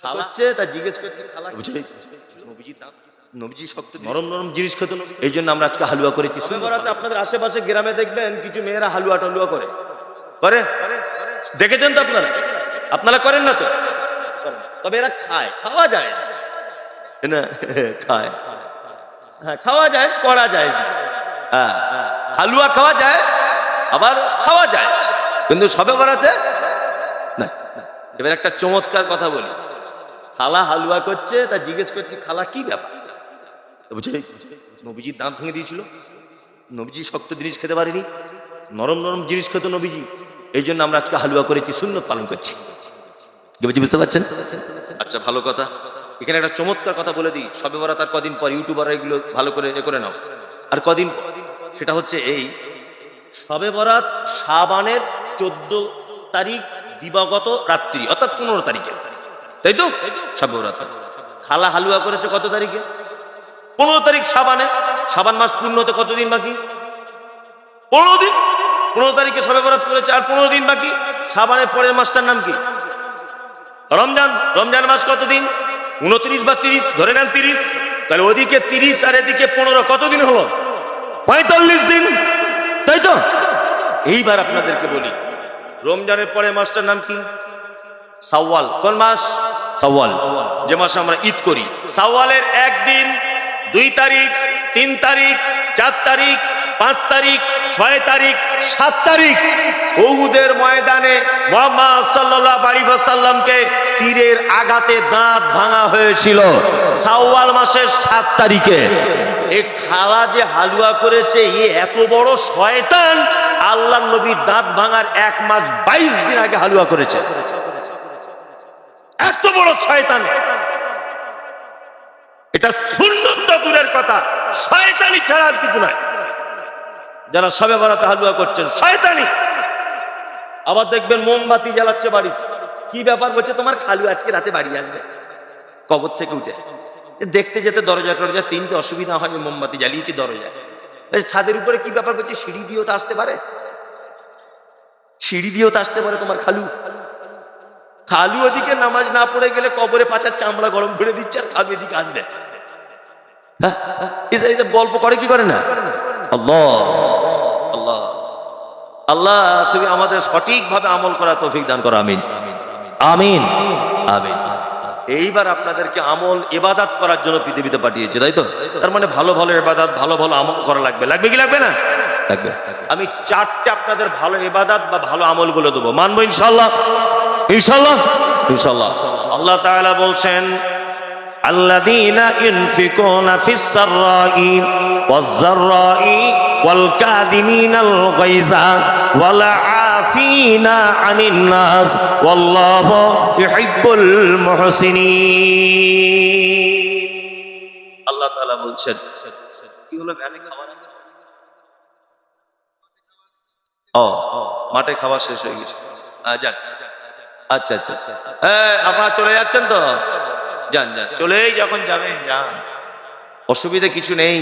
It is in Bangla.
খালা হচ্ছে তা জিজ্ঞেস করছে খালা নবীজি শক্ত নরম নরম জিনিস খেত, এই জন্য আমরা আজকে হালুয়া করেছি। সুন্দরাতে আপনাদের আশেপাশে গ্রামে দেখবেন কিছু মেয়েরা হালুয়া টালুয়া করে করে দেখেছেন তো আপনারা? আপনারা করেন না তো? তবে এরা খায়, খাওয়া যায় না, খায়, হ্যাঁ খাওয়া যায়, করা যায়, হ্যাঁ হালুয়া খাওয়া যায় আবার খাওয়া যায়, কিন্তু সবে বরাতে না। এবার একটা চমৎকার কথা বলি, খালা হালুয়া করছে তা জিজ্ঞেস করছি খালা কি ব্যাপার? নবীজির দাঁত ভেঙে দিয়েছিল, নবীজি শক্ত জিনিস খেতে পারেনি, নরম নরম জিনিস খেত নবীজি, এই জন্য আমরা আজকে হালুয়া করেছি, সুন্নত পালন করছি। বুঝতে পারছেন? আচ্ছা ভালো কথা। এখানে একটা চমৎকার কথা বলে দিই, সবে বরাত আর কদিন পর, ইউটিউবাররা এগুলো ভালো করে করে নাও, আর কদিন, সেটা হচ্ছে এই সবে বরাত শাবানের 14 তারিখ দিবাগত রাত্রি, অর্থাৎ 15 তারিখে, তাই তো সবে বরাত। খালা হালুয়া করেছে কত তারিখে? 15 তারিখ শাবানে। শাবান মাস পূর্ণ হতে কতদিন বাকি? 15 দিন। 15 তারিখে সবে বরাত করেছে, আর 15 দিন বাকি। শাবানের পরের মাসটার নাম কি? রমজান। রমজান মাস কতদিন? 29 বা 30, ধরে নেন 30, তাহলে ওদিকে 30 আর এদিকে 15, কতদিন হলো? 45 দিন, তাই তো? এইবার আপনাদেরকে বলি, রমজানের পরে মাসটার নাম কি? শাওয়াল। কোন মাস? শাওয়াল, যে মাসে আমরা ঈদ করি। শাওয়ালের 1 দিন, 2 তারিখ, 3 তারিখ, 4 তারিখ, 5 তারিখ, 6 তারিখ, 7 তারিখ উহুদের ময়দানে মুহাম্মদ সাল্লাল্লাহু আলাইহি ওয়াসাল্লামকে তীরের আঘাতে দাঁত ভাঙা হয়েছিল শাওয়াল মাসের 7 তারিখে। এই খালা যে হালুয়া করেছে, এত বড় শয়তান, আল্লাহর নবীর দাঁত ভাঙার 1 মাস 22 দিন আগে হালুয়া করেছে। এত বড় শয়তান! এটা সুন্নত দূরের কথা, শয়তানি ছাড়া আর কিছু নাই। যারা সবে বরাতে হালুয়া করছেন শয়তানি। আবার দেখবেন মোমবাতি জ্বালাচ্ছে বাড়িতে, কি ব্যাপার? বলছে তোমার খালু আজকে রাতে বাড়ি আসবে কবর থেকে উঠে। দেখতে যেতে দরজা টরজা 3টে, অসুবিধা হয়, মোমবাতি জ্বালিয়েছি দরজায়। ছাদের উপরে কি ব্যাপার? বলছে সিঁড়ি দিয়েও তো আসতে পারে, সিঁড়ি দিয়েও তো আসতে পারে তোমার খালু। খালু ওদিকে নামাজ না পড়ে গেলে কবরে পাছার চামড়া গরম করে দিচ্ছে, আর খালু এদিকে আসবে। হ্যাঁ, গল্প করে কি করে না? আল্লাহ আল্লাহ আল্লাহ, তুমি আমাদের সঠিকভাবে আমল করা তৌফিক দান করো, আমিন আমিন আমিন। এইবার আপনাদেরকে আমল ইবাদত করার জন্য পৃথিবীতে পাঠিয়েছে, তাই তো? তার মানে ভালো ভালো ইবাদত, ভালো ভালো আমল করা লাগবে। লাগবে কি লাগবে না? লাগবে। আমি 4টে আপনাদের ভালো ইবাদত বা ভালো আমলগুলো দেবো, মানবো ইনশাআল্লাহ? ইনশাআল্লাহ ইনশাআল্লাহ। আল্লাহ তাআলা বলছেন, আল্লাযীনা ইউনফিকুনা ফিস সাররাই ওয়াজ যাররাই ওয়াল কাযিমিনাল গায়যা ওয়াল আফিনা আনিন নাস ওয়াল্লাহু ইউহিব্বুল মুহসিনিন। আল্লাহ তাআলা বলছেন, কি হলো ভ্যানে খাওয়া না? ও মাঠে খাওয়া শেষ হয়ে গেছে, যান। আচ্ছা আচ্ছা, হ্যাঁ আপনারা চলে যাচ্ছেন তো? যান যান, চলেই যখন যাবেন যান, অসুবিধা কিছু নেই।